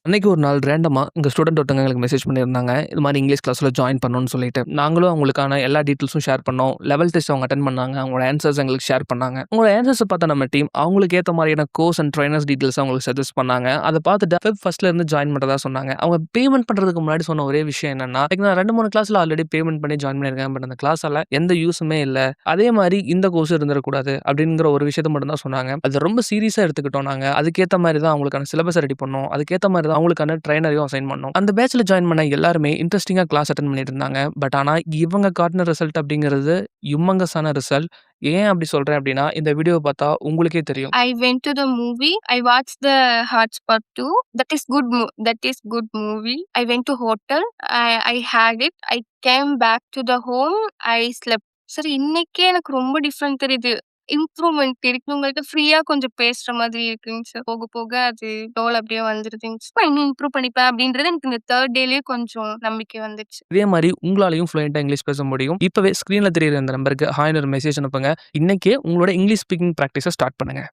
அன்னைக்கு ஒரு நாள் ரேண்டமா எங்க ஸ்டூடண்ட் ஒருத்தவங்க எங்களுக்கு மெசேஜ் பண்ணியிருந்தாங்க. இது மாரி இங்கிலீஷ் கிளாஸ்ல ஜாயின் பண்ணணும்னு சொல்லிட்டு. நாங்களும் அவங்களுக்கான எல்லா டீட்டெயில்ஸும் ஷேர் பண்ணோம். லெவல் டெஸ்ட் அவங்க அட்டெண்ட் பண்ணாங்க. அவங்களோட ஆன்ஸர்ஸ் எங்களுக்கு ஷேர் பண்ணாங்க. உங்களோட ஆன்ஸர்ஸ பார்த்த நம்ம டீம் அவங்களுக்கு ஏத்த மாரியான கோர்ஸ் அண்ட் ட்ரெய்னர்ஸ் டீட்டெயில்ஸ் அவங்களுக்கு சஜெஸ்ட் பண்ணாங்க. அத பார்த்துட்டு ஃபெப் 1ல இருந்து ஜாயின் பண்றதா சொன்னாங்க. அவங்க பேமெண்ட் பண்றதுக்கு முன்னாடி சொன்ன ஒரே விஷயம் என்னன்னா, லைக் நான் 2, 3 கிளாஸ்ல ஆல்ரெடி பேமெண்ட் பண்ணி ஜாயின் பண்ணியிருக்கேன். பட் அந்த கிளாஸால எந்த யூஸுமே இல்ல. அதே மாரி இந்த கோர்ஸ் இருந்துறக்கூடாது அப்படிங்கிற ஒரு விஷயத்த மட்டும் தான் சொன்னாங்க. அத ரொம்ப சீரியஸா எடுத்துக்கிட்டோம் நாங்க. அதுக்கேத்த மாரி தான் அவங்களுக்கான சிலபஸ ரெடி பண்ணோம். அதுக்கேத்த மாரி தான் அவங்களுக்கான ட்ரெய்னரையும் அசைன் பண்ணோம். அந்த பேட்ச்ல ஜாயின் பண்ண எல்லாருமே இன்ட்ரஸ்டிங்கா கிளாஸ் அட்டெண்ட் பண்ணிட்டு இருந்தாங்க. பட் ஆனா இவங்க காட்டுன ரிசல்ட் அப்படிங்கிறது யுமங்கஸான ரிசல்ட். ஏன் அப்படி சொல்றேன் அப்படின்னா, இந்த வீடியோவ பார்த்தா உங்களுக்கே தெரியும். I went to the movie. I watched the Hotspot 2. That is good movie. I went to hotel. I had it. I came back to the home. I slept. சரி இன்னைக்கே எனக்கு ரொம்ப டிஃபரெண்ட் தெரியுது. இம்ப்ரூவ்மெண்ட் இருக்கு. உங்கள்ட்ட ஃப்ரீயா கொஞ்சம் பேசுற மாதிரி இருக்குங்க சார். போக போக அது டோல் அப்படியே வந்துருதுங்க சார். இன்னும் இம்ப்ரூவ் பண்ணிப்பேன் அப்படின்றது எனக்கு இந்த 3 டேலயே கொஞ்சம் நம்பிக்கை வந்துச்சு. இதே மாரி உங்களாலயும் ஃப்ளூயன்ட்டா இங்கிலீஷ் பேச முடியும். இப்பவே ஸ்க்ரீன்ல தெரியிற இந்த நம்பருக்கு ஹாய்ன்னு ஒரு மெசேஜ் அனுப்புங்க. இன்னைக்கே உங்களோட இங்கிலீஷ் ஸ்பீக்கிங் பிராக்டிஸ ஸ்டார்ட் பண்ணுங்க.